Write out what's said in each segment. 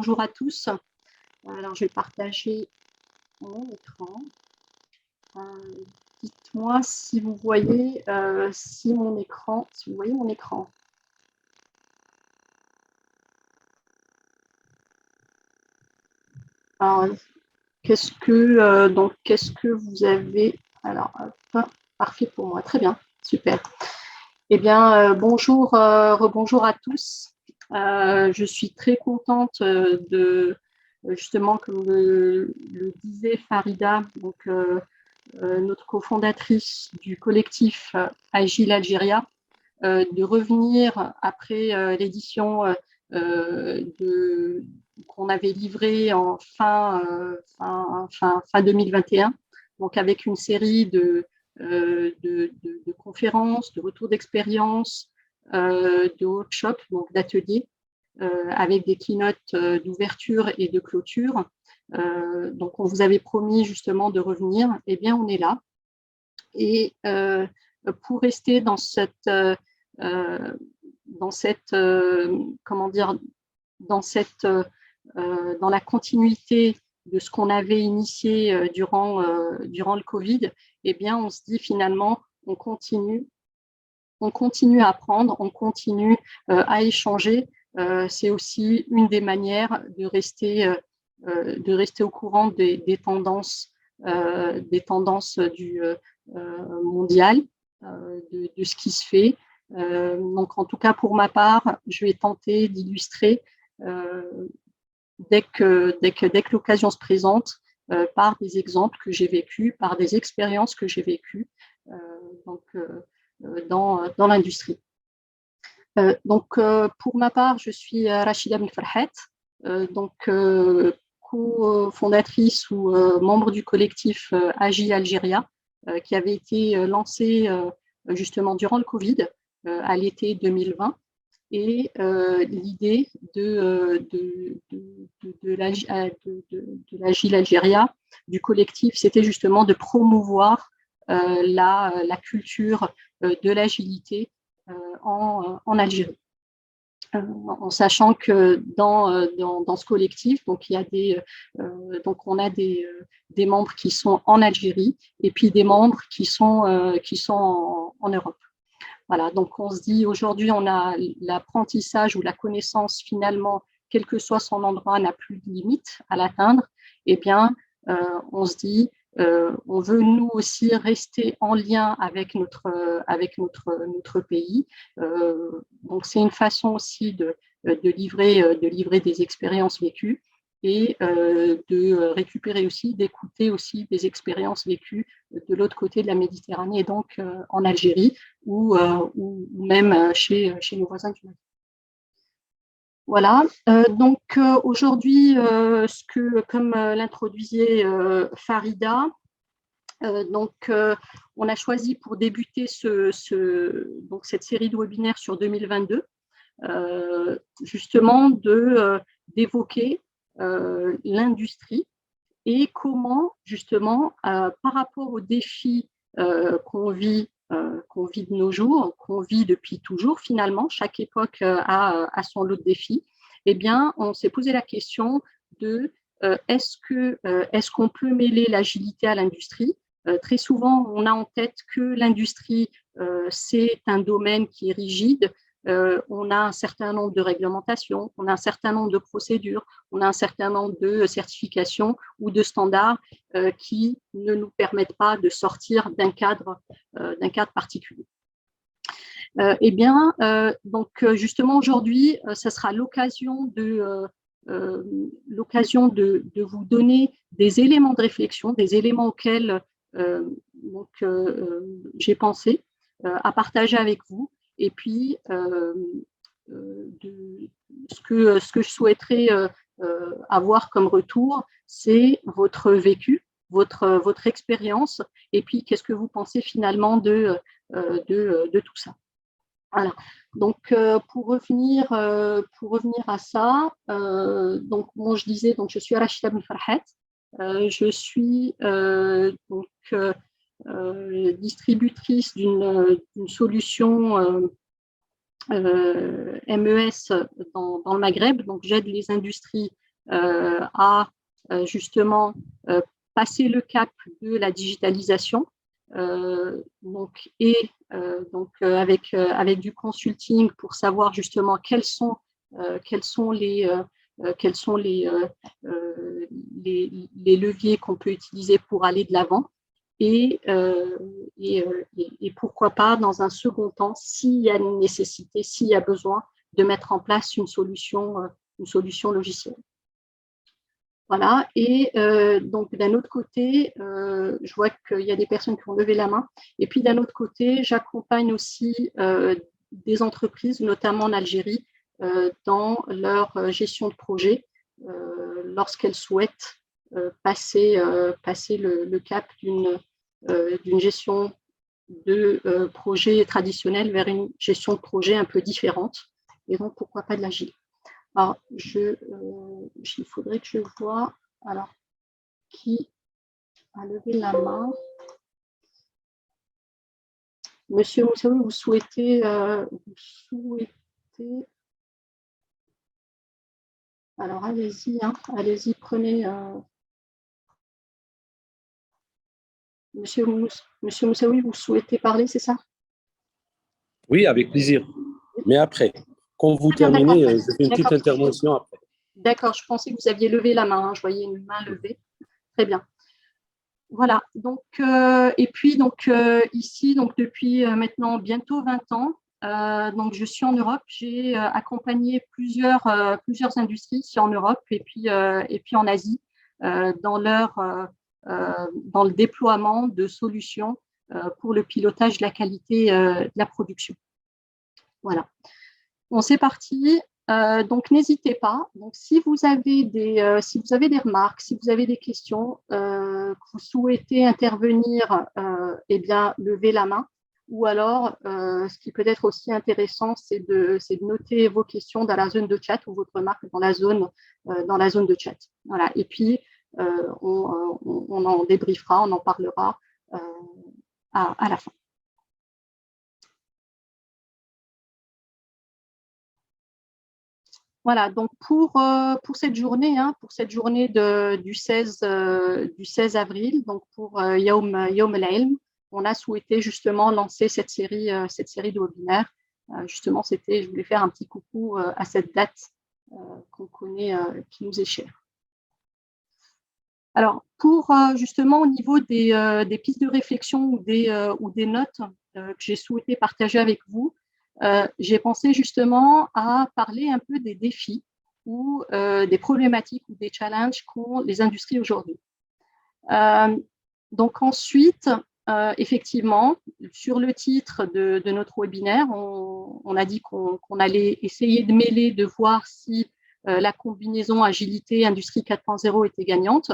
Bonjour à tous. Alors, je vais partager mon écran. Dites-moi si vous voyez si vous voyez mon écran. Alors, qu'est-ce que vous avez? Alors, parfait pour moi. Très bien, super. Eh bien, bonjour, rebonjour à tous. Je suis très contente justement, comme le disait Farida, donc notre cofondatrice du collectif Agile Algéria, de revenir après l'édition qu'on avait livrée en fin 2021, donc avec une série de conférences, de retours d'expérience, de workshops, donc d'ateliers, avec des keynotes d'ouverture et de clôture. Donc, on vous avait promis justement de revenir. Eh bien, on est là. Et pour rester dans la continuité de ce qu'on avait initié durant le Covid, eh bien, on se dit finalement, on continue à apprendre, on continue à échanger. C'est aussi une des manières de rester au courant des tendances mondiales, de ce qui se fait. Donc, en tout cas, pour ma part, je vais tenter d'illustrer dès que l'occasion se présente, par des exemples que j'ai vécus, par des expériences que j'ai vécues dans l'industrie. Donc, pour ma part, je suis Rachida Belfarhat, co-fondatrice ou membre du collectif Agile Algéria, qui avait été lancé justement durant le Covid, à l'été 2020. Et l'idée de l'Agile Algéria, du collectif, c'était justement de promouvoir la culture de l'agilité en Algérie. En sachant que dans ce collectif, donc il y a on a des membres qui sont en Algérie et puis des membres qui sont en Europe. Voilà, donc on se dit aujourd'hui, on a l'apprentissage ou la connaissance finalement, quel que soit son endroit, n'a plus de limite à l'atteindre. Eh bien, on se dit, on veut nous aussi rester en lien avec notre pays. Donc c'est une façon aussi de livrer des expériences vécues et de récupérer aussi, d'écouter aussi des expériences vécues de l'autre côté de la Méditerranée, et donc en Algérie ou même chez nos voisins du Mali. Voilà, donc aujourd'hui, comme l'introduisait Farida, on a choisi pour débuter cette série de webinaires sur 2022, justement d'évoquer l'industrie et comment, justement, par rapport aux défis qu'on vit de nos jours, qu'on vit depuis toujours, finalement, chaque époque a son lot de défis, eh bien, on s'est posé la question de est-ce qu'on peut mêler l'agilité à l'industrie? Très souvent, on a en tête que l'industrie, c'est un domaine qui est rigide. On a un certain nombre de réglementations, on a un certain nombre de procédures, on a un certain nombre de certifications ou de standards qui ne nous permettent pas de sortir d'un cadre particulier. Eh bien, justement aujourd'hui, ça sera l'occasion de vous donner des éléments de réflexion, des éléments auxquels j'ai pensé à partager avec vous. Et puis, ce que je souhaiterais avoir comme retour, c'est votre vécu, votre expérience, et puis qu'est-ce que vous pensez finalement de tout ça. Voilà. Donc, pour revenir à ça, je disais, je suis Rachida Belfarhat, je suis distributrice d'une solution MES dans le Maghreb. Donc, j'aide les industries a justement passé le cap de la digitalisation, avec du consulting pour savoir justement quels sont les leviers qu'on peut utiliser pour aller de l'avant et pourquoi pas, dans un second temps, s'il y a une nécessité, s'il y a besoin, de mettre en place une solution logicielle. Voilà, et donc d'un autre côté, je vois qu'il y a des personnes qui ont levé la main, et puis d'un autre côté, j'accompagne aussi des entreprises, notamment en Algérie, dans leur gestion de projet, lorsqu'elles souhaitent passer le cap d'une gestion de projet traditionnel vers une gestion de projet un peu différente, et donc pourquoi pas de l'agile. Alors, il faudrait que je vois qui a levé la main. Monsieur Moussaoui, vous souhaitez alors allez-y, allez-y, prenez. Monsieur Moussaoui, vous souhaitez parler, c'est ça? Oui, avec plaisir. Mais après, quand vous terminez, je fais une petite intervention après. D'accord, je pensais que vous aviez levé la main, je voyais une main levée. Très bien. Voilà, donc, et puis donc, ici, donc, depuis maintenant bientôt 20 ans, donc, je suis en Europe, j'ai accompagné plusieurs industries ici en Europe et puis en Asie dans le déploiement de solutions pour le pilotage de la qualité de la production. Voilà. Bon, c'est parti. Donc, n'hésitez pas. Donc, si vous avez des remarques, si vous avez des questions, que vous souhaitez intervenir, eh bien, levez la main. Ou alors, ce qui peut être aussi intéressant, c'est de noter vos questions dans la zone de chat ou votre remarque dans la zone de chat. Voilà. Et puis, on en débriefera, on en parlera à la fin. Voilà, donc pour cette journée, du 16 avril, donc pour Yawm al-Ilm, on a souhaité justement lancer cette série de webinaires. Justement, je voulais faire un petit coucou à cette date qu'on connaît, qui nous est chère. Alors, pour justement au niveau des pistes de réflexion ou des notes que j'ai souhaité partager avec vous, j'ai pensé justement à parler un peu des défis ou des problématiques ou des challenges qu'ont les industries aujourd'hui. Donc ensuite, effectivement, sur le titre de notre webinaire, on a dit qu'on allait essayer de mêler, de voir si la combinaison agilité industrie 4.0 était gagnante.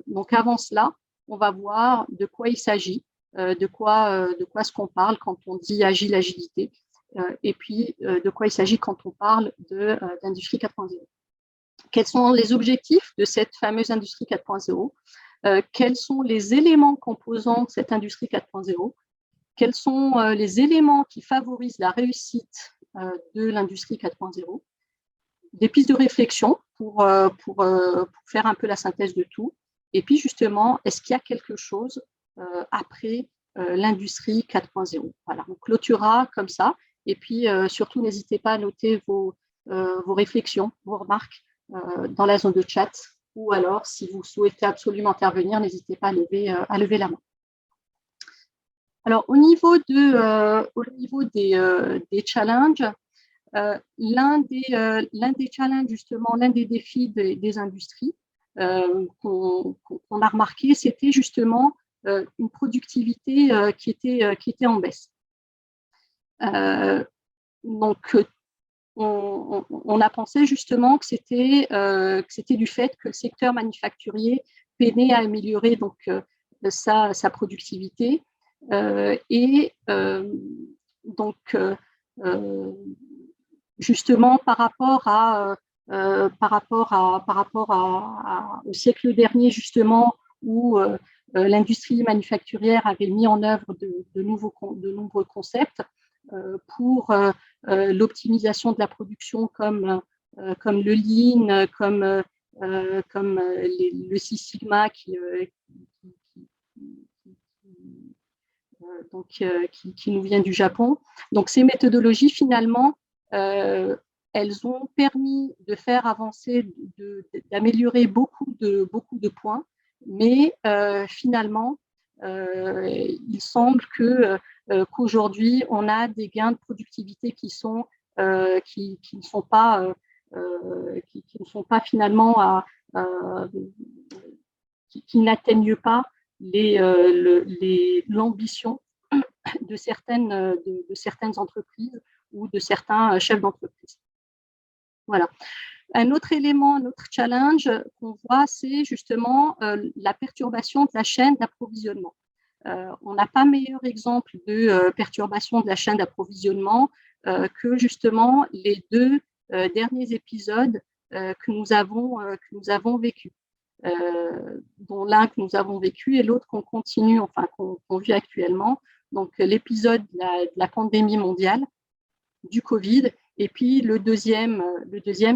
Donc avant cela, on va voir de quoi il s'agit. De quoi est-ce qu'on parle quand on dit agilité, et puis de quoi il s'agit quand on parle d'industrie 4.0. Quels sont les objectifs de cette fameuse industrie 4.0? Quels sont les éléments composants de cette industrie 4.0? Quels sont les éléments qui favorisent la réussite de l'industrie 4.0? Des pistes de réflexion pour faire un peu la synthèse de tout. Et puis justement, est-ce qu'il y a quelque chose après l'industrie 4.0? Voilà, on clôturera comme ça. Et puis surtout, n'hésitez pas à noter vos réflexions, vos remarques dans la zone de chat. Ou alors, si vous souhaitez absolument intervenir, n'hésitez pas à lever la main. Alors, au niveau des challenges, l'un des challenges, justement, l'un des défis des industries qu'on a remarqué, c'était justement une productivité qui était en baisse. Donc, on a pensé justement que c'était du fait que le secteur manufacturier peinait à améliorer donc sa productivité et donc justement par rapport au siècle dernier, justement, où l'industrie manufacturière avait mis en œuvre de nombreux concepts pour l'optimisation de la production, comme comme le Lean, comme le Six Sigma qui nous vient du Japon. Donc, ces méthodologies, finalement, elles ont permis de faire avancer, d'améliorer beaucoup de points, mais finalement, il semble qu'aujourd'hui, on a des gains de productivité qui ne sont pas finalement qui n'atteignent pas l'ambition de certaines entreprises ou de certains chefs d'entreprise. Voilà. Un autre élément, un autre challenge qu'on voit, c'est justement la perturbation de la chaîne d'approvisionnement. On n'a pas meilleur exemple de perturbation de la chaîne d'approvisionnement que justement les deux derniers épisodes que nous avons vécus. Dont l'un que nous avons vécu et l'autre qu'on continue, enfin qu'on vit actuellement. Donc l'épisode de la pandémie mondiale, du Covid, et puis le deuxième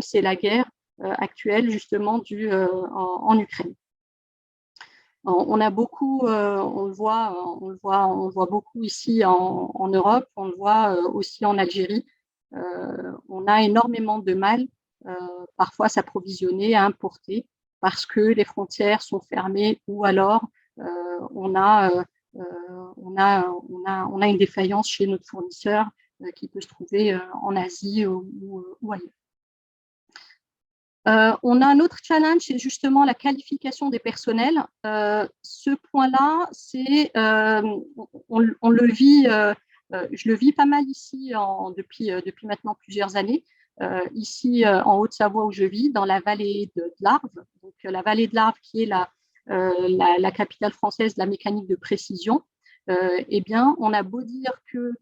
c'est la guerre actuelle justement en Ukraine. On a beaucoup, on le voit beaucoup ici en Europe, on le voit aussi en Algérie. On a énormément de mal parfois à s'approvisionner, à importer, parce que les frontières sont fermées ou alors on a une défaillance chez notre fournisseur qui peut se trouver en Asie ou ailleurs. On a un autre challenge, c'est justement la qualification des personnels. Ce point-là, on le vit, je le vis pas mal ici depuis maintenant plusieurs années. Ici en Haute-Savoie où je vis, dans la vallée de l'Arve. Donc la vallée de l'Arve qui est la capitale française de la mécanique de précision. Eh bien, on a beau dire que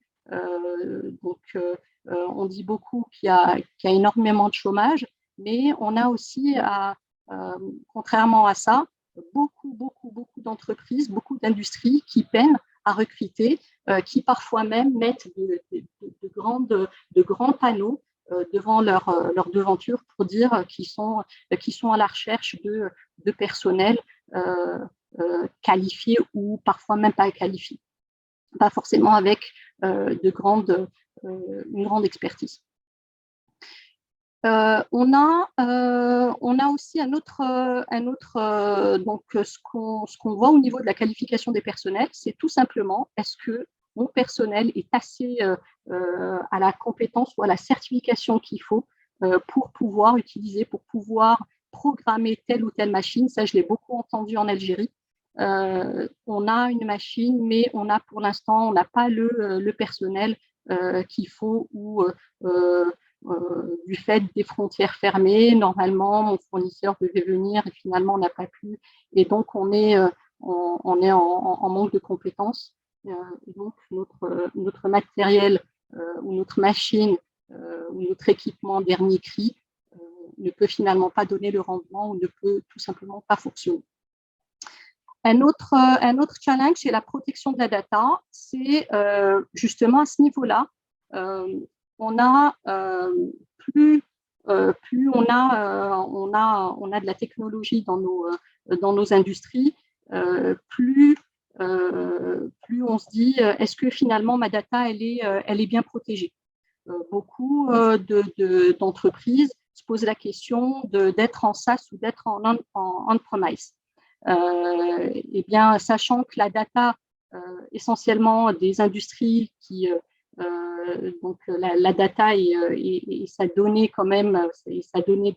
on dit beaucoup qu'il y a énormément de chômage, mais on a aussi, contrairement à ça, beaucoup d'entreprises, beaucoup d'industries qui peinent à recruter, qui parfois même mettent de grands panneaux devant leur devanture pour dire qu'ils sont à la recherche de personnel qualifié ou parfois même pas qualifié, pas forcément avec une grande expertise. On a aussi un autre donc ce qu'on voit au niveau de la qualification des personnels, c'est tout simplement est-ce que mon personnel est assez à la compétence ou à la certification qu'il faut pour pouvoir utiliser, pour pouvoir programmer telle ou telle machine. Ça, je l'ai beaucoup entendu en Algérie. On a une machine, mais pour l'instant, on n'a pas le personnel qu'il faut ou du fait des frontières fermées. Normalement, mon fournisseur devait venir et finalement, on n'a pas pu. Et donc, on est en manque de compétences. Et donc, notre matériel ou notre machine ou notre équipement dernier cri ne peut finalement pas donner le rendement ou ne peut tout simplement pas fonctionner. Un autre challenge, c'est la protection de la data. C'est justement à ce niveau-là, on a plus on a de la technologie dans nos industries, plus on se dit est-ce que finalement ma data elle est bien protégée. Beaucoup d'entreprises se posent la question d'être en SaaS ou d'être en on-premise. Eh bien, sachant que la data essentiellement des industries donc la data et sa donnée quand même, sa donnée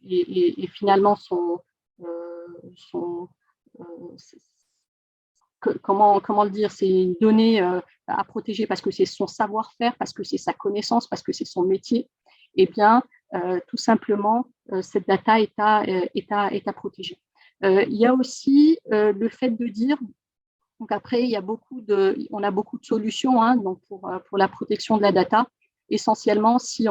et finalement comment le dire, c'est une donnée à protéger parce que c'est son savoir-faire, parce que c'est sa connaissance, parce que c'est son métier. Eh bien, tout simplement, cette data est à protéger. Il y a aussi le fait de dire. Donc après, on a beaucoup de solutions donc pour la protection de la data. Essentiellement, si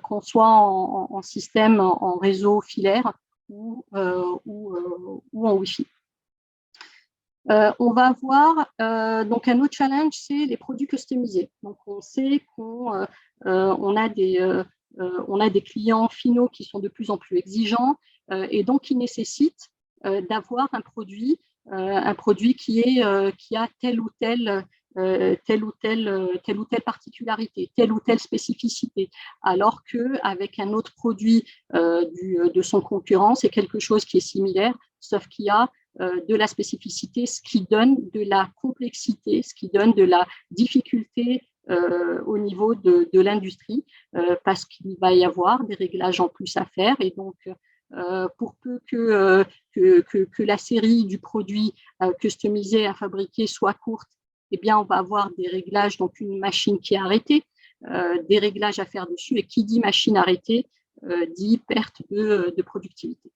qu'on soit en système, en réseau filaire ou en Wi-Fi. On va voir donc un autre challenge, c'est les produits customisés. Donc on sait qu'on a on a des clients finaux qui sont de plus en plus exigeants et donc qui nécessitent d'avoir un produit qui a telle ou telle particularité, telle ou telle spécificité, alors qu'avec un autre produit de son concurrent, c'est quelque chose qui est similaire, sauf qu'il y a de la spécificité, ce qui donne de la complexité, ce qui donne de la difficulté au niveau de l'industrie, parce qu'il va y avoir des réglages en plus à faire, et donc pour peu que la série du produit customisé à fabriquer soit courte, eh bien, on va avoir des réglages, donc une machine qui est arrêtée, des réglages à faire dessus, et qui dit machine arrêtée dit perte de productivité.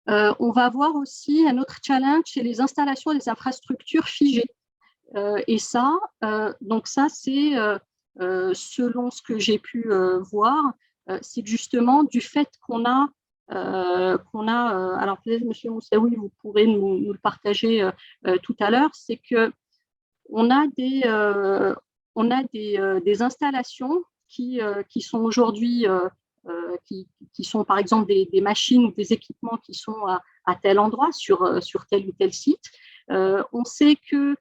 On va avoir aussi un autre challenge, c'est les installations des infrastructures figées. Et ça, donc ça, c'est selon ce que j'ai pu voir, c'est que justement du fait qu'on a, alors peut-être Monsieur Moussaoui, vous pourrez nous le partager tout à l'heure, c'est que on a des installations qui sont aujourd'hui, qui sont par exemple des machines ou des équipements qui sont à tel endroit sur tel ou tel site. On sait que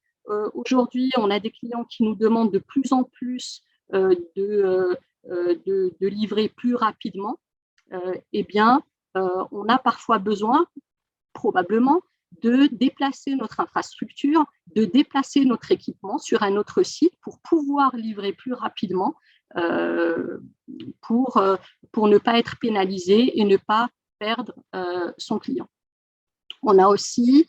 aujourd'hui, on a des clients qui nous demandent de plus en plus de livrer plus rapidement. Eh bien, on a parfois besoin, probablement, de déplacer notre infrastructure, de déplacer notre équipement sur un autre site pour pouvoir livrer plus rapidement, pour ne pas être pénalisé et ne pas perdre son client. On a aussi,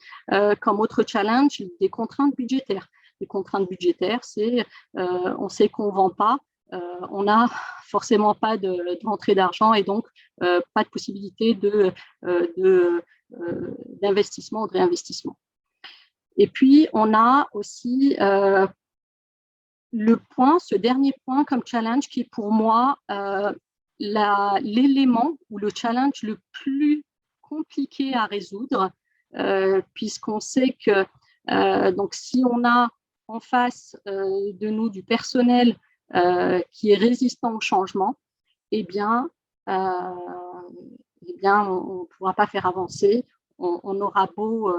comme autre challenge, des contraintes budgétaires. Les contraintes budgétaires, c'est, on sait qu'on ne vend pas, on n'a forcément pas d'entrée d'argent et donc pas de possibilité d'investissement ou de réinvestissement. Et puis, on a aussi ce dernier point comme challenge qui est pour moi l'élément ou le challenge le plus compliqué à résoudre, puisqu'on sait que donc si on a en face de nous du personnel qui est résistant au changement, eh bien on ne pourra pas faire avancer. On aura beau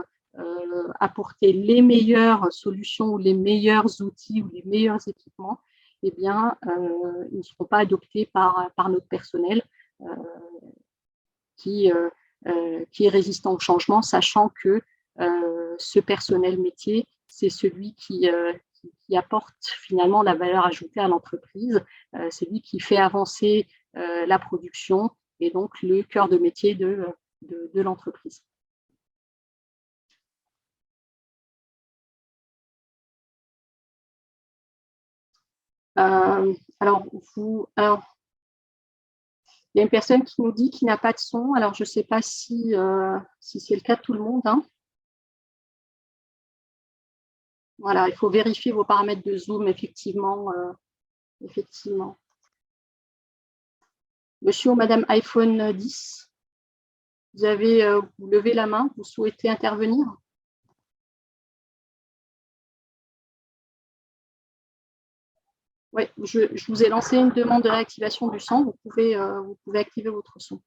apporter les meilleures solutions ou les meilleurs outils ou les meilleurs équipements, eh bien, ils ne seront pas adoptés par notre personnel qui est résistant au changement, sachant que ce personnel métier, c'est celui qui apporte finalement la valeur ajoutée à l'entreprise, c'est lui qui fait avancer la production et donc le cœur de métier de l'entreprise. Alors, il y a une personne qui nous dit qu'il n'a pas de son. Alors, je ne sais pas si c'est le cas de tout le monde. Hein. Voilà, il faut vérifier vos paramètres de Zoom, effectivement. Effectivement. Monsieur ou Madame iPhone 10, vous levez la main, vous souhaitez intervenir? Oui, je vous ai lancé une demande de réactivation du son. Vous pouvez activer votre son.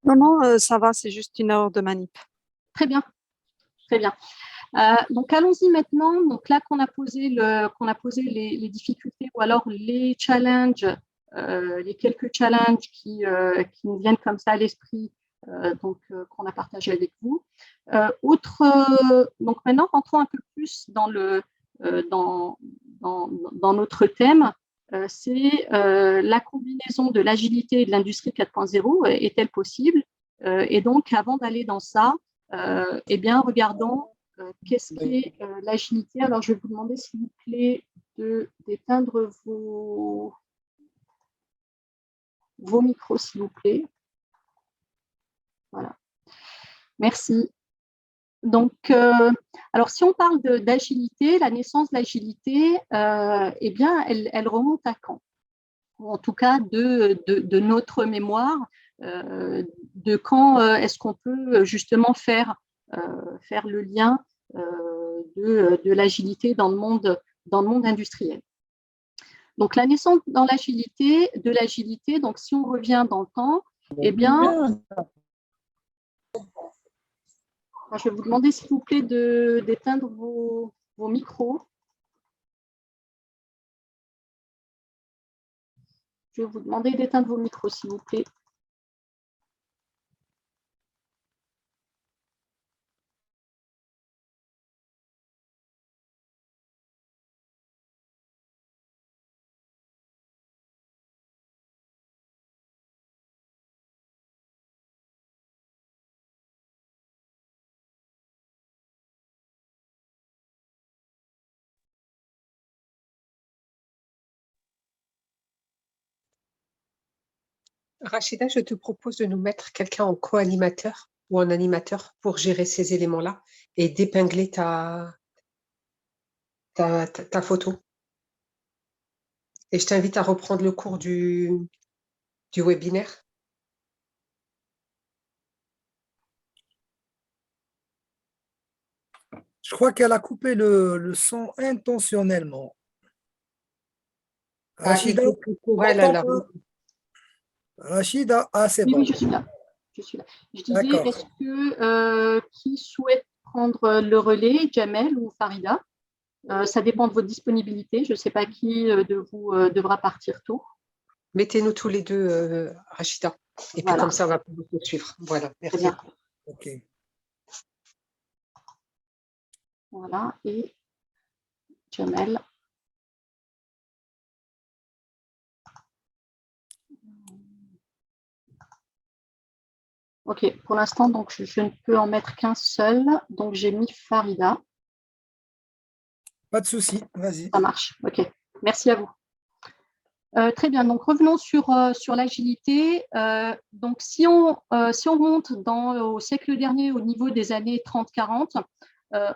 Non, ça va, c'est juste une heure de manip. Très bien, très bien. Donc, allons-y maintenant. Donc, là qu'on a posé les difficultés ou alors les challenges, les quelques challenges qui nous viennent comme ça à l'esprit, qu'on a partagé avec vous. Donc, maintenant, rentrons un peu plus dans notre thème. C'est la combinaison de l'agilité et de l'industrie 4.0 est-elle possible? Et donc, avant d'aller dans ça, eh bien, regardons qu'est-ce qu'est l'agilité. Alors, je vais vous demander, s'il vous plaît, d'éteindre vos micros, s'il vous plaît. Voilà. Merci. Donc, alors, si on parle d'agilité, la naissance de l'agilité, eh bien, elle remonte à quand? Ou en tout cas, de notre mémoire, de quand est-ce qu'on peut justement faire le lien de l'agilité dans le monde industriel. Donc, la naissance de l'agilité, donc si on revient dans le temps, eh bien, je vais vous demander, s'il vous plaît, d'éteindre vos micros. Je vais vous demander d'éteindre vos micros, s'il vous plaît. Rachida, je te propose de nous mettre quelqu'un en co-animateur ou en animateur pour gérer ces éléments-là et d'épingler ta photo. Et je t'invite à reprendre le cours du webinaire. Je crois qu'elle a coupé le son intentionnellement. Rachida, Rachida, c'est Oui, bon. oui, je suis là. Je disais, est-ce que qui souhaite prendre le relais, Jamel ou Farida? Ça dépend de votre disponibilité. Je ne sais pas qui de vous devra partir tôt. Mettez-nous tous les deux, Rachida. Et puis comme ça, on va pouvoir te suivre. Voilà, merci. Très bien. Ok. Voilà, et Jamel. Ok, pour l'instant, donc je ne peux en mettre qu'un seul. Donc j'ai mis Farida. Pas de souci, vas-y. Ça marche, ok. Merci à vous. Très bien, donc revenons sur l'agilité. Donc si on remonte au siècle dernier au niveau des années 30-40,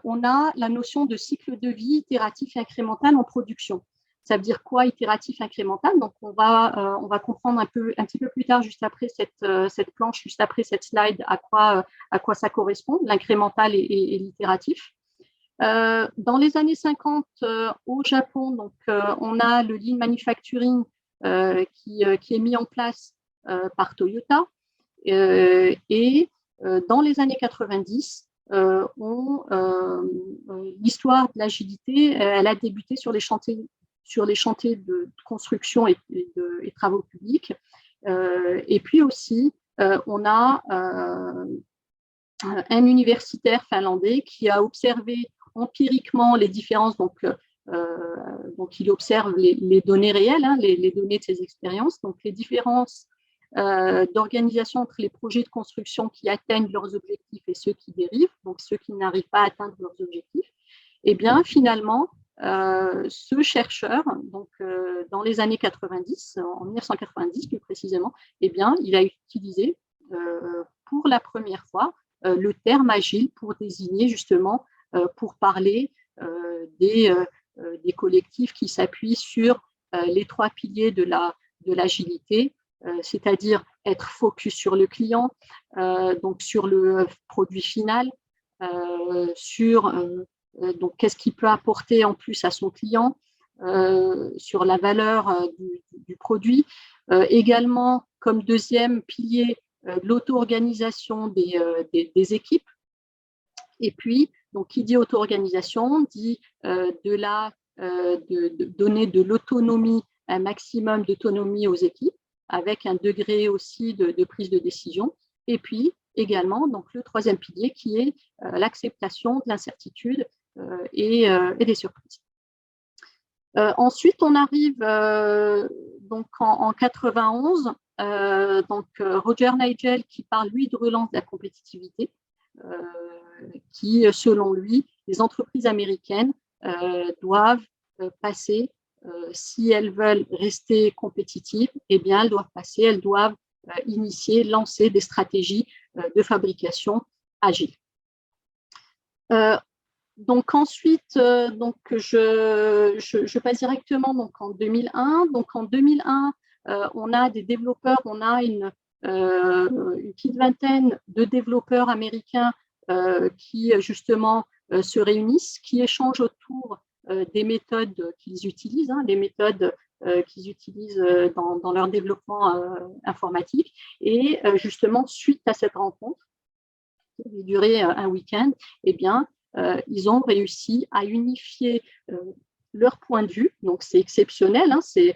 on a la notion de cycle de vie itératif et incrémental en production. Ça veut dire quoi, itératif incrémental? Donc on va comprendre un petit peu plus tard, juste après cette planche, juste après cette slide, à quoi ça correspond, l'incrémental et l'itératif. Dans les années 50, au Japon, donc, on a le lean manufacturing qui est mis en place par Toyota. Et dans les années 90, l'histoire de l'agilité, elle a débuté sur les chantiers de construction et travaux publics. Et puis aussi, on a un universitaire finlandais qui a observé empiriquement les différences, donc il observe les données réelles, les données de ses expériences, donc les différences d'organisation entre les projets de construction qui atteignent leurs objectifs et ceux qui dérivent, donc ceux qui n'arrivent pas à atteindre leurs objectifs. Et bien finalement, ce chercheur, donc dans les années 90, en 1990 plus précisément, eh bien, il a utilisé pour la première fois le terme agile pour désigner justement, pour parler des collectifs qui s'appuient sur les trois piliers de l'agilité, c'est-à-dire être focus sur le client, donc sur le produit final, donc qu'est-ce qu'il peut apporter en plus à son client, sur la valeur du produit. Également, comme deuxième pilier, l'auto-organisation des équipes. Et puis, donc, qui dit auto-organisation dit de donner de l'autonomie, un maximum d'autonomie aux équipes, avec un degré aussi de prise de décision. Et puis, également, donc, le troisième pilier qui est l'acceptation de l'incertitude et des surprises. Ensuite, on arrive donc en 91, donc Roger Nigel qui parle, lui, de relance de la compétitivité, qui, selon lui, les entreprises américaines doivent passer, si elles veulent rester compétitives, eh bien, elles doivent lancer des stratégies de fabrication agiles. Donc ensuite, donc je passe directement donc en 2001. Donc en 2001, on a des développeurs, on a une petite vingtaine de développeurs américains qui justement se réunissent, qui échangent autour des méthodes qu'ils utilisent, les méthodes qu'ils utilisent dans leur développement informatique. Et justement, suite à cette rencontre, qui a duré un week-end, eh bien, ils ont réussi à unifier leur point de vue. Donc, c'est exceptionnel, c'est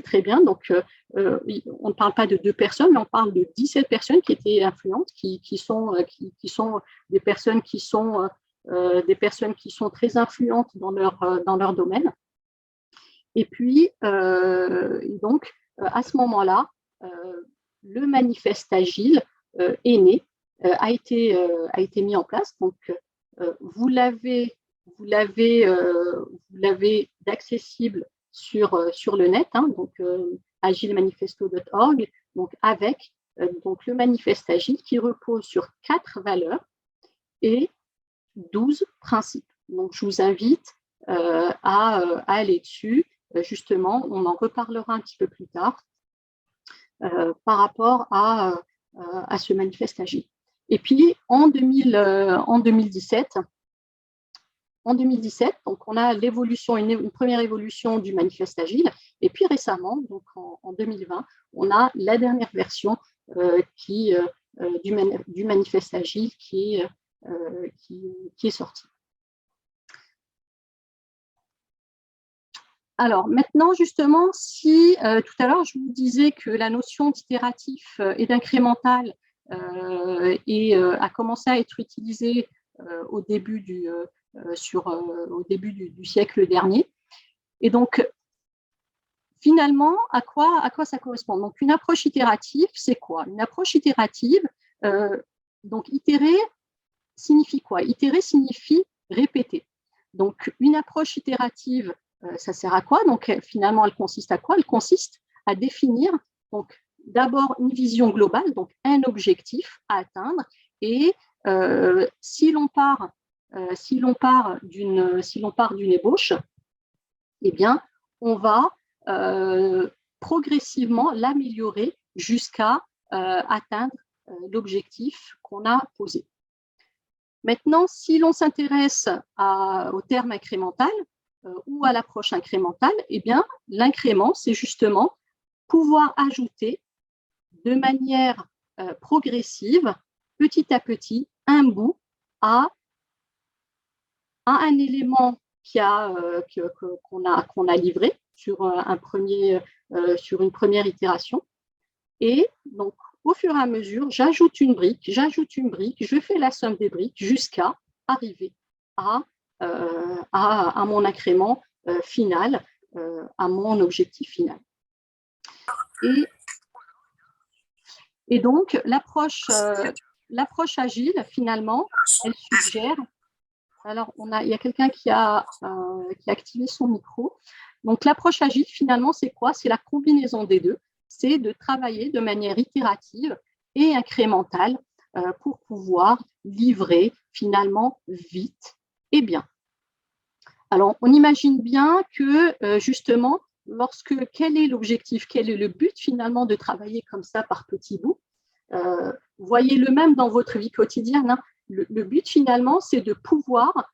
très bien. Donc, on ne parle pas de 2 personnes, mais on parle de 17 personnes qui étaient influentes, qui sont des personnes qui sont très influentes dans leur domaine. Et puis, donc, à ce moment-là, le manifeste agile est né, a été mis en place. Donc, vous l'avez d'accessible sur le net, donc agilemanifesto.org, donc avec donc le manifeste agile qui repose sur 4 valeurs et 12 principes. Donc, je vous invite à aller dessus. Justement, on en reparlera un petit peu plus tard par rapport à ce manifeste agile. Et puis, en 2017, donc on a l'évolution, une première évolution du manifeste agile, et puis récemment, donc en 2020, on a la dernière version du manifeste agile qui est sortie. Alors maintenant, justement, si tout à l'heure je vous disais que la notion d'itératif et d'incrémental a commencé à être utilisée au début du siècle dernier. Et donc, finalement, à quoi ça correspond? Donc, une approche itérative, c'est quoi? Une approche itérative, donc itérer signifie quoi? Itérer signifie répéter. Donc, une approche itérative, ça sert à quoi? Donc, finalement, elle consiste à quoi? Elle consiste à définir, donc, d'abord une vision globale, donc un objectif à atteindre, et si l'on part d'une ébauche, eh bien, on va progressivement l'améliorer jusqu'à atteindre l'objectif qu'on a posé. Maintenant, si l'on s'intéresse au terme incrémental ou à l'approche incrémentale, eh bien, l'incrément, c'est justement pouvoir ajouter de manière progressive, petit à petit, un bout à un élément qu'on a livré sur une première itération. Et donc, au fur et à mesure, j'ajoute une brique, je fais la somme des briques jusqu'à arriver à mon incrément final, à mon objectif final. Et donc, l'approche agile, finalement, elle suggère. Alors, il y a quelqu'un qui a activé son micro. Donc, l'approche agile, finalement, c'est quoi? C'est la combinaison des deux. C'est de travailler de manière itérative et incrémentale pour pouvoir livrer, finalement, vite et bien. Alors, on imagine bien que, justement, quel est l'objectif, quel est le but, finalement, de travailler comme ça par petits bouts? Voyez-le même dans votre vie quotidienne. Le but, finalement, c'est de pouvoir,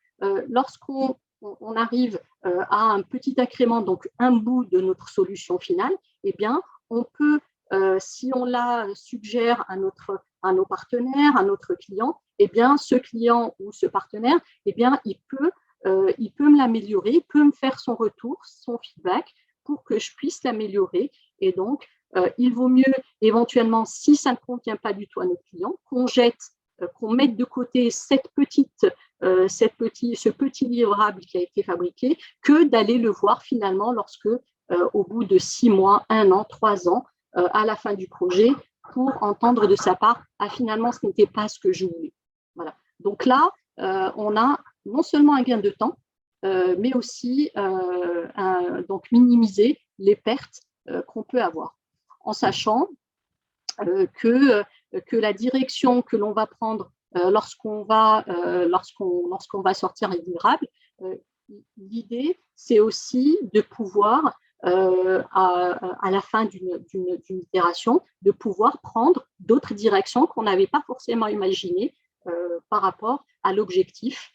lorsqu'on arrive à un petit incrément, donc un bout de notre solution finale, eh bien, on peut, si on la suggère à nos partenaires, à notre client, eh bien, ce client ou ce partenaire, eh bien, il peut me l'améliorer, il peut me faire son retour, son feedback pour que je puisse l'améliorer. Et donc, il vaut mieux éventuellement, si ça ne convient pas du tout à notre client, qu'on mette de côté ce petit livrable qui a été fabriqué, que d'aller le voir finalement lorsque, au bout de 6 mois, 1 an, 3 ans, à la fin du projet, pour entendre de sa part, finalement, ce n'était pas ce que je voulais. Voilà. Donc là, on a non seulement un gain de temps, mais aussi donc minimiser les pertes qu'on peut avoir, en sachant que la direction que l'on va prendre lorsqu'on va sortir un livrable, l'idée, c'est aussi de pouvoir, à la fin d'une itération, de pouvoir prendre d'autres directions qu'on n'avait pas forcément imaginées par rapport à l'objectif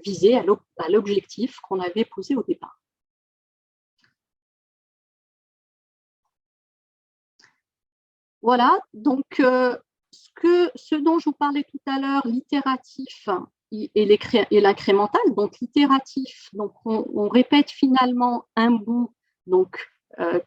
viser à l'objectif qu'on avait posé au départ. Voilà, donc ce dont je vous parlais tout à l'heure, l'itératif et l'incrémental. Donc l'itératif, donc on répète finalement un bout, donc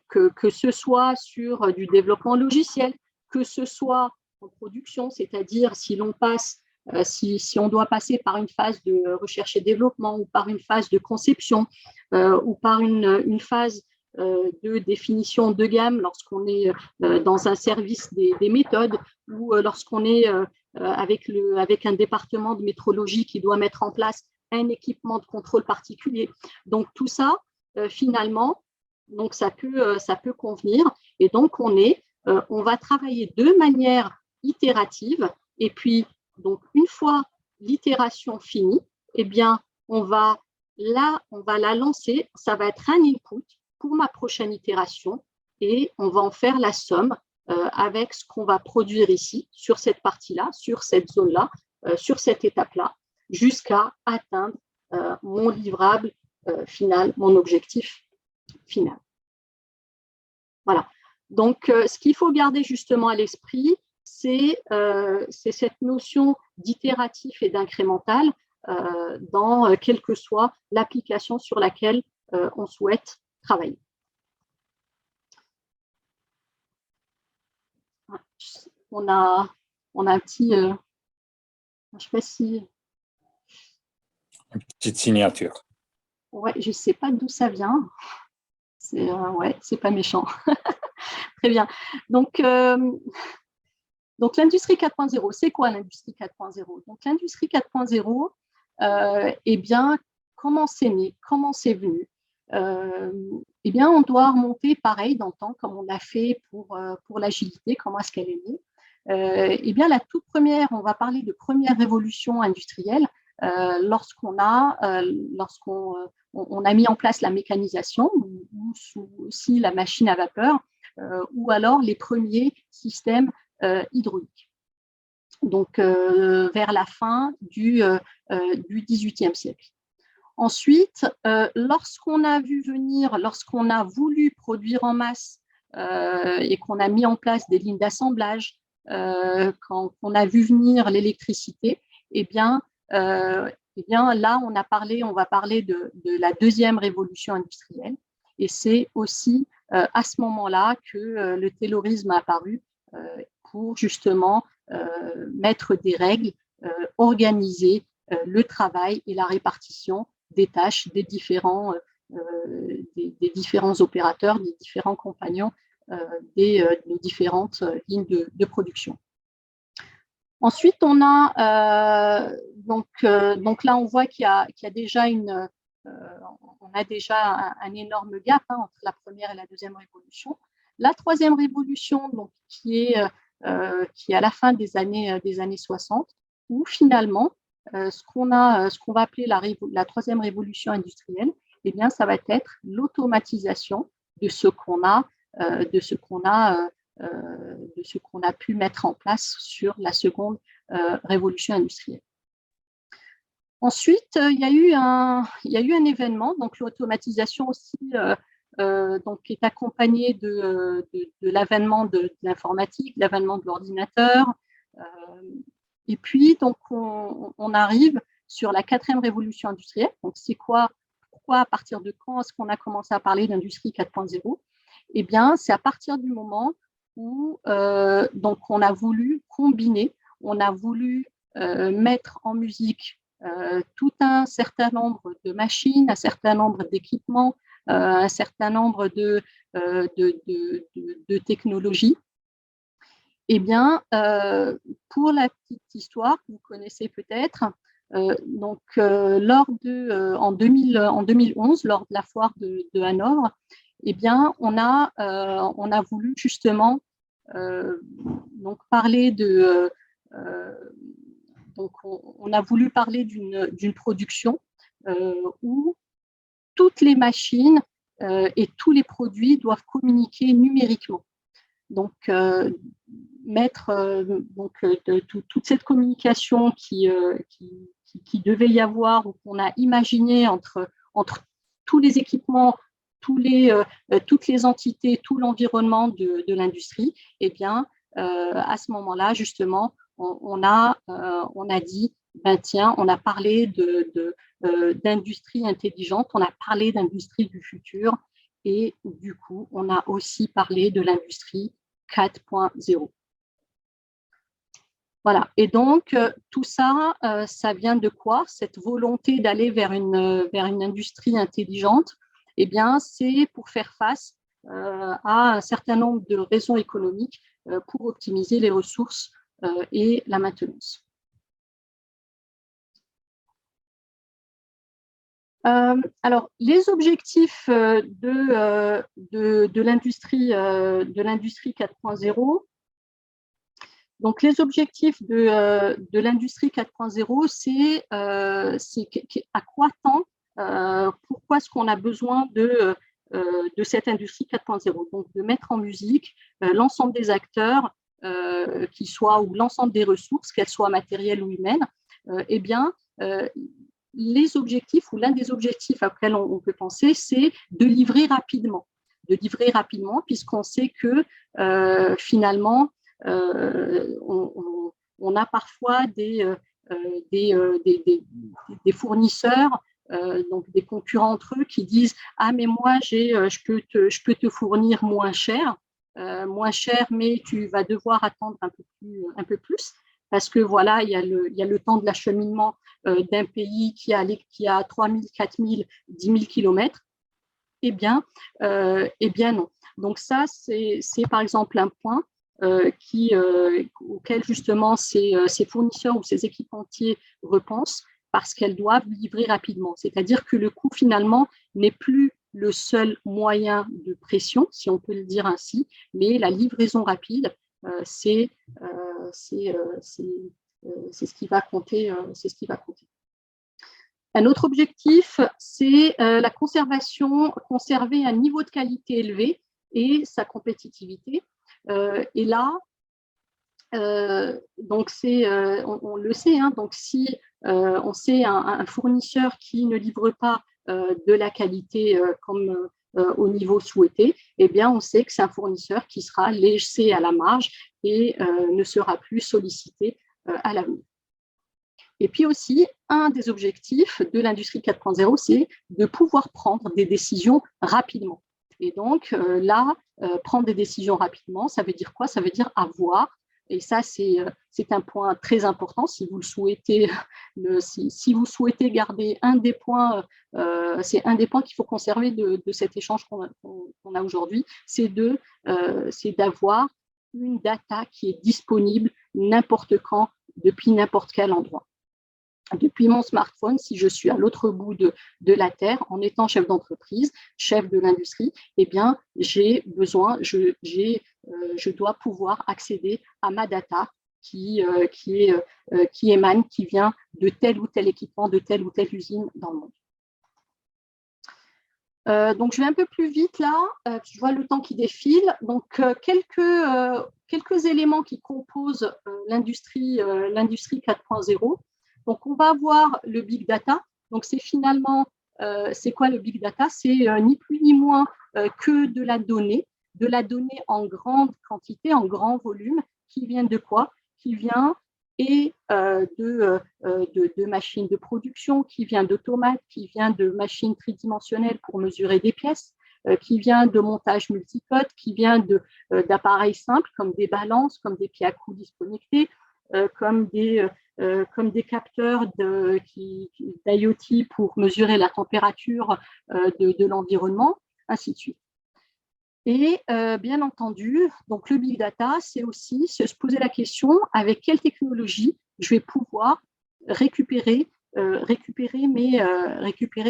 que ce soit sur du développement logiciel, que ce soit en production, c'est-à-dire si l'on passe, si on doit passer par une phase de recherche et développement ou par une phase de conception ou par une phase de définition de gamme lorsqu'on est dans un service des méthodes ou lorsqu'on est avec un département de métrologie qui doit mettre en place un équipement de contrôle particulier. Donc tout ça, finalement, donc ça peut convenir. Et donc on va travailler de manière itérative. Et puis, donc une fois l'itération finie, eh bien, on va la lancer. Ça va être un input pour ma prochaine itération et on va en faire la somme avec ce qu'on va produire ici, sur cette partie-là, sur cette zone-là, sur cette étape-là, jusqu'à atteindre mon livrable final, mon objectif final. Voilà. Donc, ce qu'il faut garder justement à l'esprit, c'est cette notion d'itératif et d'incrémental dans quelle que soit l'application sur laquelle on souhaite travailler. On a un petit, je ne sais pas si... Une petite signature. Ouais, je ne sais pas d'où ça vient. Ouais, c'est pas méchant. Très bien. Donc l'industrie 4.0, c'est quoi l'industrie 4.0? Donc l'industrie 4.0, eh bien, comment c'est né, comment c'est venu? Eh bien, on doit remonter pareil dans le temps, comme on l'a fait pour l'agilité, comment est-ce qu'elle est née. Eh bien, la toute première, on va parler de première révolution industrielle lorsqu'on a mis en place la mécanisation ou aussi la machine à vapeur ou alors les premiers systèmes hydrauliques. Donc, vers la fin du XVIIIe siècle. Ensuite, lorsqu'on a voulu produire en masse et qu'on a mis en place des lignes d'assemblage, quand on a vu venir l'électricité, eh bien, là, on va parler de la deuxième révolution industrielle. Et c'est aussi à ce moment-là que le taylorisme a apparu pour justement mettre des règles, organiser le travail et la répartition des tâches des différents opérateurs, des différents compagnons des différentes lignes de production. Ensuite, on a donc là, on voit qu'il y a déjà un énorme gap entre la première et la deuxième révolution. La troisième révolution, donc, qui est à la fin des années 60, où finalement, ce qu'on va appeler la troisième révolution industrielle, eh bien, ça va être l'automatisation de ce qu'on a pu mettre en place sur la seconde révolution industrielle. Ensuite, il y a eu un événement, donc l'automatisation aussi donc, est accompagnée de l'avènement de l'informatique, l'avènement de l'ordinateur. Et puis, donc, on arrive sur la quatrième révolution industrielle. Donc, c'est quoi? Pourquoi, à partir de quand est-ce qu'on a commencé à parler d'industrie 4.0? Eh bien, c'est à partir du moment où donc on a voulu combiner, on a voulu mettre en musique tout un certain nombre de machines, un certain nombre d'équipements, un certain nombre de technologies. Eh bien, pour la petite histoire que vous connaissez peut-être, en 2011, lors de la foire de Hanovre, eh bien, on a voulu justement donc parler on a voulu parler d'une production où toutes les machines et tous les produits doivent communiquer numériquement. Donc, mettre toute cette communication qui devait y avoir, ou qu'on a imaginé entre tous les équipements, toutes les entités, tout l'environnement de l'industrie, eh bien, à ce moment-là, justement, on a dit, ben tiens, on a parlé d'industrie intelligente, on a parlé d'industrie du futur, et du coup, on a aussi parlé de l'industrie 4.0. Voilà, et donc tout ça, ça vient de quoi? Cette volonté d'aller vers une industrie intelligente, eh bien, c'est pour faire face à un certain nombre de raisons économiques pour optimiser les ressources et la maintenance. Alors, les objectifs de l'industrie 4.0, donc les objectifs de l'industrie 4.0, c'est à quoi tend, pourquoi est-ce qu'on a besoin de cette industrie 4.0, donc de mettre en musique l'ensemble des acteurs, ou l'ensemble des ressources, qu'elles soient matérielles ou humaines, eh bien, les objectifs, ou l'un des objectifs auxquels on peut penser, c'est de livrer rapidement, puisqu'on sait que finalement, on a parfois des fournisseurs, donc des concurrents entre eux, qui disent « Ah, mais moi, je peux te fournir moins cher, mais tu vas devoir attendre un peu plus. » Parce que voilà, il y a le temps de l'acheminement d'un pays qui a 3 000, 4 000, 10 000 kilomètres. Eh bien non. Donc ça, c'est par exemple un point auquel justement ces fournisseurs ou ces équipementiers repensent, parce qu'elles doivent livrer rapidement. C'est-à-dire que le coût finalement n'est plus le seul moyen de pression, si on peut le dire ainsi, mais la livraison rapide, c'est ce qui va compter. Un autre objectif, c'est la conserver un niveau de qualité élevé et sa compétitivité. Et là, donc on le sait, hein, donc si on sait un fournisseur qui ne livre pas de la qualité comme au niveau souhaité, eh bien on sait que c'est un fournisseur qui sera laissé à la marge et ne sera plus sollicité à l'avenir. Et puis aussi, un des objectifs de l'industrie 4.0, c'est de pouvoir prendre des décisions rapidement. Et donc là, prendre des décisions rapidement, ça veut dire quoi? Ça veut dire avoir, et ça c'est un point très important si vous le souhaitez, si vous souhaitez garder un des points, c'est un des points qu'il faut conserver de cet échange qu'on a aujourd'hui, c'est d'avoir une data qui est disponible n'importe quand, depuis n'importe quel endroit. Depuis mon smartphone, si je suis à l'autre bout de la Terre, en étant chef d'entreprise, chef de l'industrie, eh bien, je dois pouvoir accéder à ma data qui émane, qui vient de tel ou tel équipement, de telle ou telle usine dans le monde. Donc, je vais un peu plus vite là, je vois le temps qui défile. Donc, quelques éléments qui composent l'industrie 4.0. Donc, on va avoir le big data. Donc, c'est finalement, c'est quoi le big data? C'est ni plus ni moins que de la donnée en grande quantité, en grand volume, qui vient de quoi? Qui vient de machines de production, qui vient d'automates, qui vient de machines tridimensionnelles pour mesurer des pièces, qui vient de montage multicode, qui vient d'appareils simples comme des balances, comme des pieds à coups disconnectés, comme des capteurs d'IoT pour mesurer la température de l'environnement, ainsi de suite. Et bien entendu, donc le big data, c'est aussi se poser la question avec quelle technologie je vais pouvoir récupérer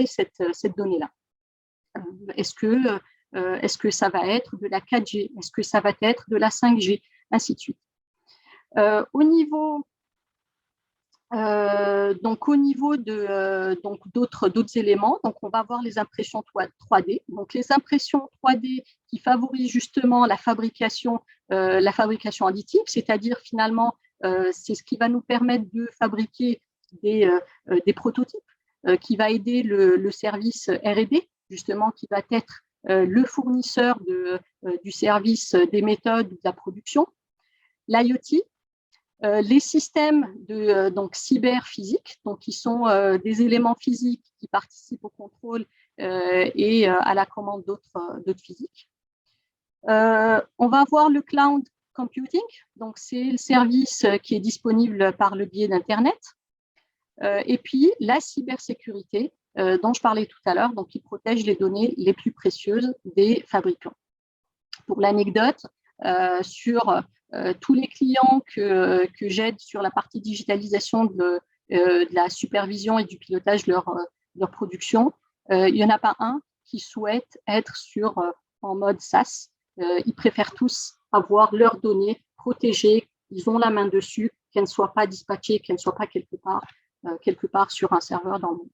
cette donnée-là. Est-ce que ça va être de la 4G? Est-ce que ça va être de la 5G? Ainsi de suite. Au niveau Donc, au niveau d'autres éléments, donc on va voir les impressions 3D. Donc, les impressions 3D qui favorisent justement la fabrication additive, c'est-à-dire finalement, c'est ce qui va nous permettre de fabriquer des prototypes, qui va aider le service R&D, justement, qui va être le fournisseur du service des méthodes de la production. L'IoT, les systèmes donc cyberphysiques, donc qui sont des éléments physiques qui participent au contrôle et à la commande d'autres physiques. On va voir le cloud computing, donc c'est le service qui est disponible par le biais d'Internet. Et puis la cybersécurité, dont je parlais tout à l'heure, donc qui protège les données les plus précieuses des fabricants. Pour l'anecdote, sur tous les clients que j'aide sur la partie digitalisation de la supervision et du pilotage de leur production, il n'y en a pas un qui souhaite être en mode SaaS. Ils préfèrent tous avoir leurs données protégées, ils ont la main dessus, qu'elles ne soient pas dispatchées, qu'elles ne soient pas quelque part sur un serveur dans le monde.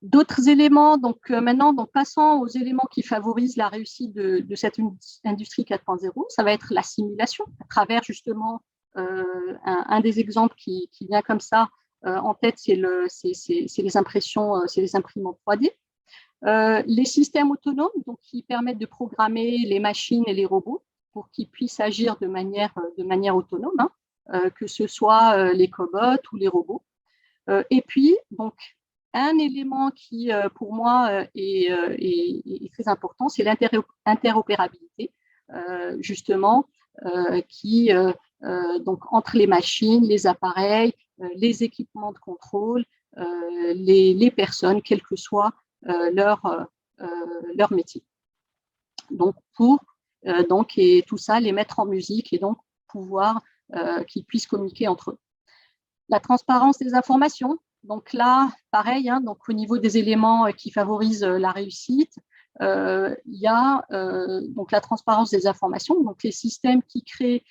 D'autres éléments, donc maintenant, passant aux éléments qui favorisent la réussite de cette industrie 4.0, ça va être la simulation, à travers justement un des exemples qui vient comme ça en tête, c'est les imprimantes 3D. Les systèmes autonomes, donc qui permettent de programmer les machines et les robots pour qu'ils puissent agir de manière autonome, que ce soit les cobots ou les robots. Et puis, donc, un élément qui, pour moi, est très important, c'est l'interopérabilité, justement, qui, donc, entre les machines, les appareils, les équipements de contrôle, les personnes, quel que soit leur métier. Donc, et tout ça, les mettre en musique et donc pouvoir qu'ils puissent communiquer entre eux. La transparence des informations. Donc là, pareil, donc au niveau des éléments qui favorisent la réussite, il y a donc la transparence des informations, donc les systèmes qui créent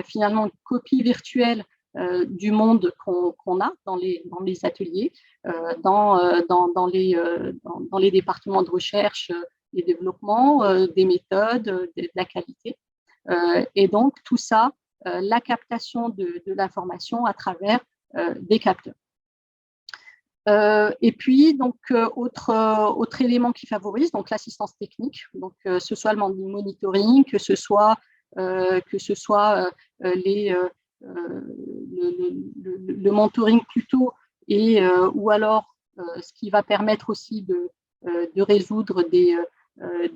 finalement une copie virtuelle du monde qu'on a dans les ateliers, dans les départements de recherche et développement, des méthodes, de la qualité. Et donc tout ça, la captation de l'information à travers des capteurs. Et puis, donc, autre élément qui favorise, donc l'assistance technique, donc ce soit le monitoring, que ce soit le mentoring plutôt, et ou alors ce qui va permettre aussi de résoudre des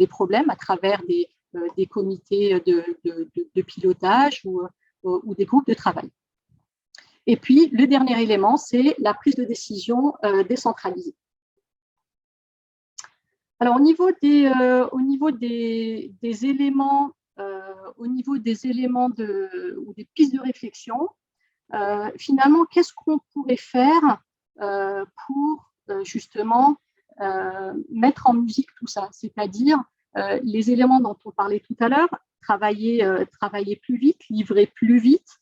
problèmes à travers des comités de pilotage ou des groupes de travail. Et puis, le dernier élément, c'est la prise de décision décentralisée. Alors, au niveau des éléments, ou des pistes de réflexion, finalement, qu'est-ce qu'on pourrait faire pour justement mettre en musique tout ça, c'est-à-dire les éléments dont on parlait tout à l'heure, travailler plus vite, livrer plus vite,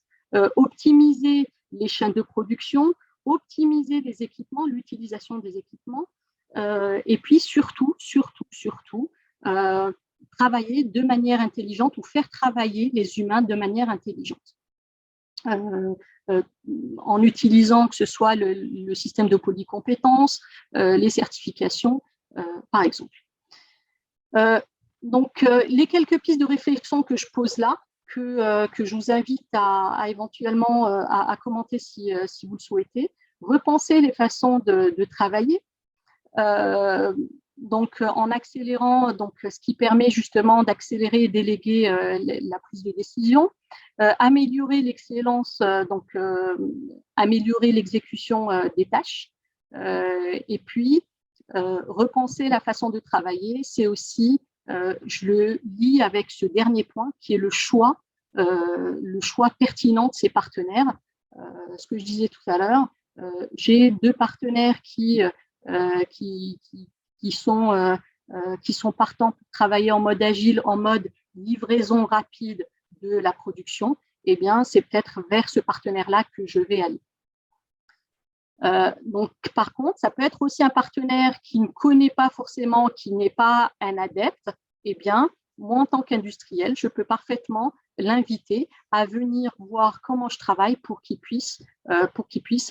optimiser les chaînes de production, optimiser les équipements, l'utilisation des équipements, et puis surtout, travailler de manière intelligente ou faire travailler les humains de manière intelligente. En utilisant que ce soit le système de polycompétences, les certifications, par exemple. Donc, les quelques pistes de réflexion que je pose là, que je vous invite à éventuellement à commenter si vous le souhaitez. Repenser les façons de travailler, donc en accélérant, donc ce qui permet justement d'accélérer et déléguer la prise de décision, améliorer l'excellence, donc améliorer l'exécution des tâches, et puis repenser la façon de travailler, c'est aussi je le lis avec ce dernier point qui est le choix pertinent de ses partenaires. Ce que je disais tout à l'heure, j'ai 2 partenaires qui sont partants pour travailler en mode agile, en mode livraison rapide de la production, eh bien, c'est peut-être vers ce partenaire-là que je vais aller. Donc, par contre, ça peut être aussi un partenaire qui ne connaît pas forcément, qui n'est pas un adepte. Eh bien, moi, en tant qu'industriel, je peux parfaitement l'inviter à venir voir comment je travaille pour qu'il puisse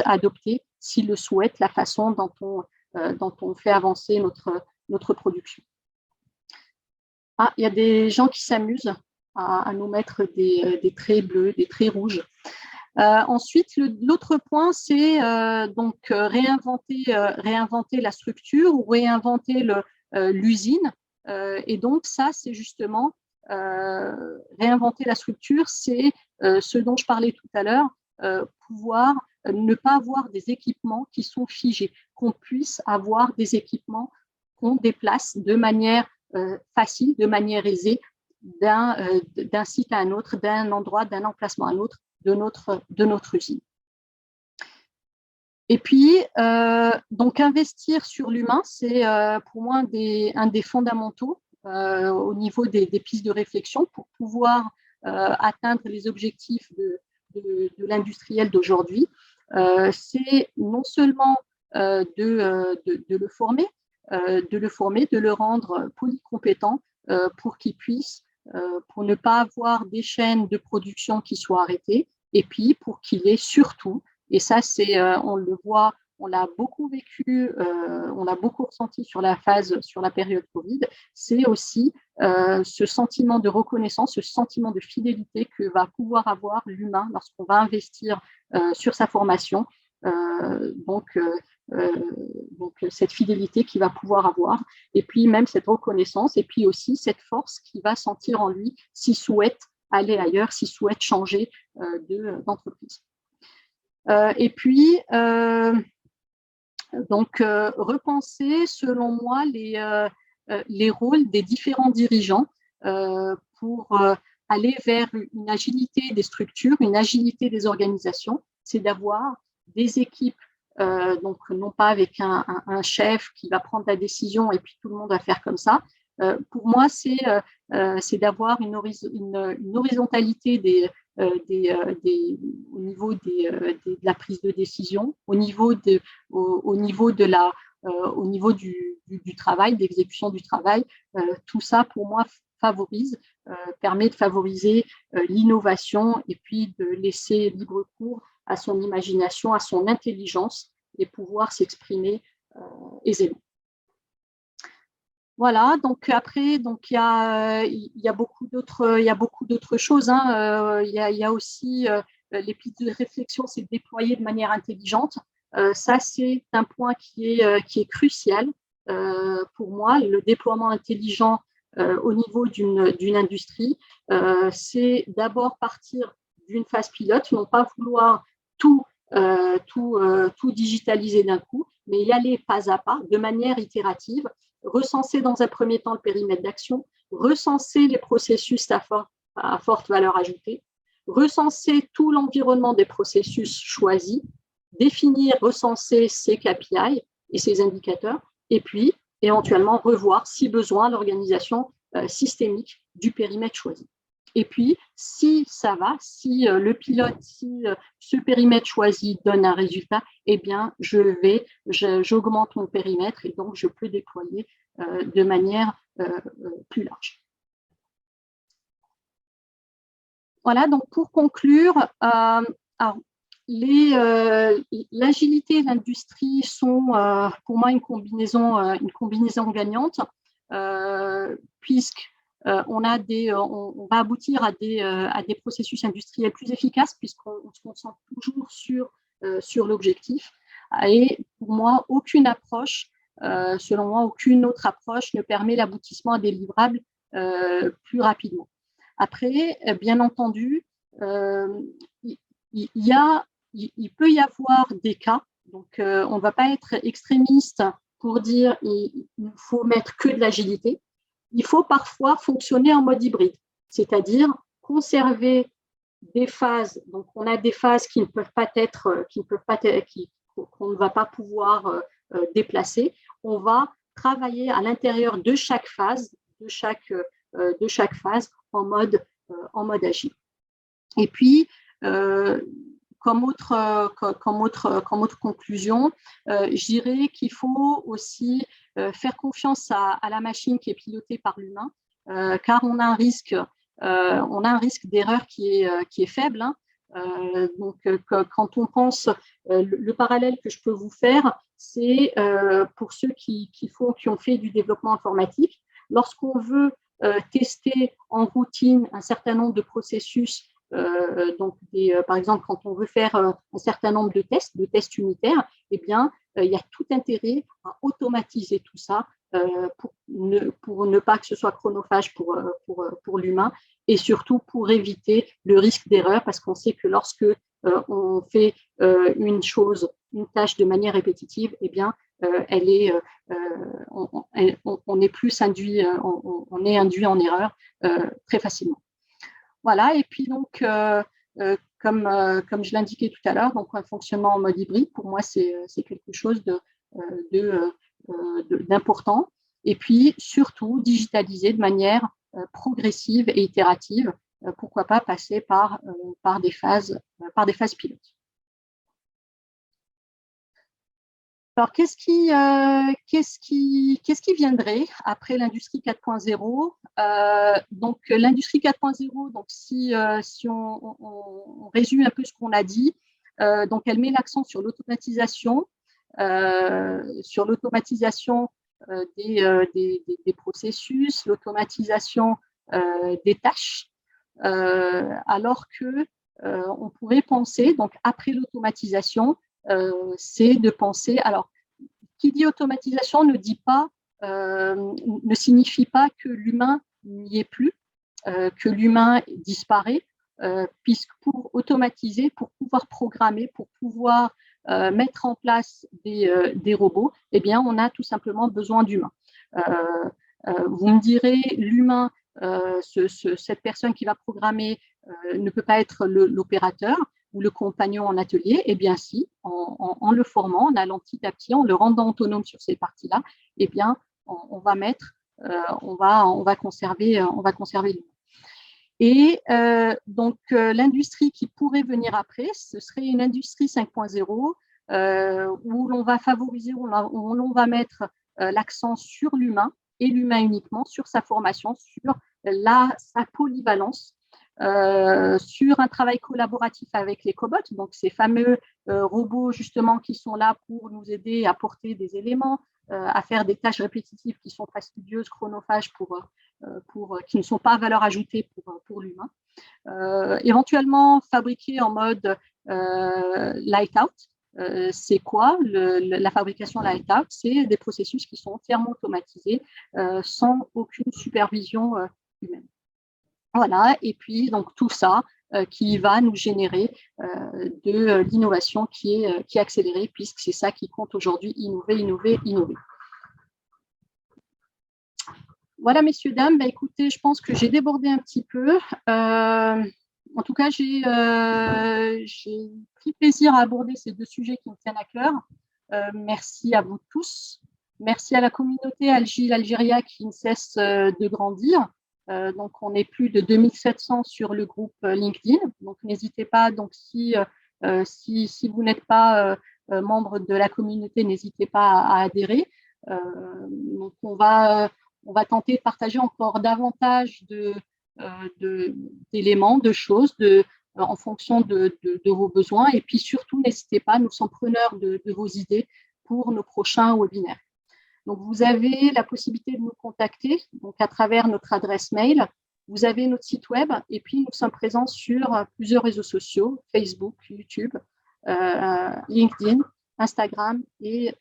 adopter, s'il le souhaite, la façon dont on fait avancer notre production. Ah, il y a des gens qui s'amusent à nous mettre des traits bleus, des traits rouges. Ensuite, l'autre point, c'est donc réinventer la structure ou réinventer l'usine. Et donc, ça, c'est justement réinventer la structure, c'est ce dont je parlais tout à l'heure, pouvoir ne pas avoir des équipements qui sont figés, qu'on puisse avoir des équipements qu'on déplace de manière facile, de manière aisée, d'un site à un autre, d'un endroit, d'un emplacement à un autre de notre usine. Et puis, donc investir sur l'humain, c'est pour moi un des fondamentaux au niveau des pistes de réflexion pour pouvoir atteindre les objectifs de l'industriel d'aujourd'hui. C'est non seulement de le former, de le rendre polycompétent pour qu'il puisse, pour ne pas avoir des chaînes de production qui soient arrêtées, et puis pour qu'il ait surtout, et ça c'est, on le voit, on l'a beaucoup vécu, on l'a beaucoup ressenti sur la période Covid, c'est aussi ce sentiment de reconnaissance, ce sentiment de fidélité que va pouvoir avoir l'humain lorsqu'on va investir sur sa formation. Donc cette fidélité qu'il va pouvoir avoir, et puis même cette reconnaissance, et puis aussi cette force qu'il va sentir en lui s'il souhaite aller ailleurs, s'il souhaite changer d'entreprise. Et puis, donc, repenser, selon moi, les rôles des différents dirigeants pour aller vers une agilité des structures, une agilité des organisations, c'est d'avoir des équipes, donc non pas avec un chef qui va prendre la décision et puis tout le monde va faire comme ça. Pour moi, c'est d'avoir une horizontalité au niveau de la prise de décision, au niveau du travail, d'exécution du travail. Tout ça, pour moi, permet de favoriser l'innovation et puis de laisser libre cours à son imagination, à son intelligence et pouvoir s'exprimer aisément. Voilà, donc après, donc il y a beaucoup d'autres choses. Il y a aussi les pistes de réflexion, c'est de déployer de manière intelligente. Ça, c'est un point qui est crucial pour moi. Le déploiement intelligent au niveau d'une industrie, c'est d'abord partir d'une phase pilote, non pas vouloir tout digitaliser d'un coup, mais y aller pas à pas, de manière itérative, recenser dans un premier temps le périmètre d'action, recenser les processus à forte valeur ajoutée, recenser tout l'environnement des processus choisis, définir, recenser ses KPI et ses indicateurs, et puis éventuellement revoir, si besoin, l'organisation systémique du périmètre choisi. Et puis, si ça va, si le pilote, si ce périmètre choisi donne un résultat, eh bien, j'augmente mon périmètre et donc je peux déployer de manière plus large. Voilà, donc pour conclure, l'agilité et l'industrie sont pour moi une combinaison gagnante, puisque on va aboutir à des processus industriels plus efficaces puisqu'on se concentre toujours sur l'objectif. Et pour moi, selon moi, aucune autre approche ne permet l'aboutissement à des livrables plus rapidement. Après, bien entendu, il peut y avoir des cas, donc on ne va pas être extrémiste pour dire il faut mettre que de l'agilité. Il faut parfois fonctionner en mode hybride, c'est-à-dire conserver des phases. Donc, on a des phases qu'on ne va pas pouvoir déplacer. On va travailler à l'intérieur de chaque phase, en mode agile. Et puis, comme autre conclusion, je dirais qu'il faut aussi faire confiance à la machine qui est pilotée par l'humain, car on a un risque d'erreur qui est faible. Hein. Donc, quand on pense, le parallèle que je peux vous faire, c'est pour ceux qui ont fait du développement informatique, lorsqu'on veut tester en routine un certain nombre de processus, donc par exemple, quand on veut faire un certain nombre de tests unitaires, eh bien, il y a tout intérêt à automatiser tout ça pour ne pas que ce soit chronophage pour l'humain, et surtout pour éviter le risque d'erreur, parce qu'on sait que lorsque on fait une tâche de manière répétitive, eh bien, on est plus induit, on est induit en erreur très facilement. Voilà, et puis donc, comme je l'indiquais tout à l'heure, donc un fonctionnement en mode hybride, pour moi, c'est quelque chose d'important. Et puis, surtout, digitaliser de manière progressive et itérative, pourquoi pas passer par des phases pilotes. Alors, qu'est-ce qui viendrait après l'industrie 4.0 ? Donc, l'industrie 4.0, donc si on résume un peu ce qu'on a dit, donc elle met l'accent sur l'automatisation, des processus, l'automatisation des tâches, alors que on pourrait penser, donc après l'automatisation, c'est de penser, alors, qui dit automatisation ne signifie pas que l'humain n'y est plus, que l'humain disparaît, puisque pour automatiser, pour pouvoir programmer, pour pouvoir mettre en place des robots, eh bien, on a tout simplement besoin d'humains. Vous me direz, l'humain, cette personne qui va programmer ne peut pas être l'opérateur ou le compagnon en atelier. Eh bien, si, en le formant, en allant petit à petit, en le rendant autonome sur ces parties-là, eh bien, on va conserver l'humain. Et donc, l'industrie qui pourrait venir après, ce serait une industrie 5.0 où l'on va favoriser, où l'on va mettre l'accent sur l'humain et l'humain uniquement, sur sa formation, sur sa polyvalence, sur un travail collaboratif avec les cobots, donc ces fameux robots justement qui sont là pour nous aider à porter des éléments, à faire des tâches répétitives qui sont fastidieuses, chronophages, qui ne sont pas à valeur ajoutée pour l'humain. Éventuellement fabriqués en mode light out. C'est quoi la fabrication light out? C'est des processus qui sont entièrement automatisés sans aucune supervision humaine. Voilà, et puis donc tout ça qui va nous générer de l'innovation qui est accélérée, puisque c'est ça qui compte aujourd'hui, innover. Voilà, messieurs, dames, écoutez, je pense que j'ai débordé un petit peu. En tout cas, j'ai pris plaisir à aborder ces deux sujets qui me tiennent à cœur. Merci à vous tous. Merci à la communauté Algéria qui ne cesse de grandir. Donc, on est plus de 2700 sur le groupe LinkedIn. Donc, n'hésitez pas. Donc, si vous n'êtes pas membre de la communauté, n'hésitez pas à adhérer. Donc, on va tenter de partager encore davantage d'éléments, de choses, en fonction de vos besoins. Et puis, surtout, n'hésitez pas. Nous sommes preneurs de vos idées pour nos prochains webinaires. Donc, vous avez la possibilité de nous contacter donc à travers notre adresse mail. Vous avez notre site web et puis nous sommes présents sur plusieurs réseaux sociaux, Facebook, YouTube, LinkedIn, Instagram et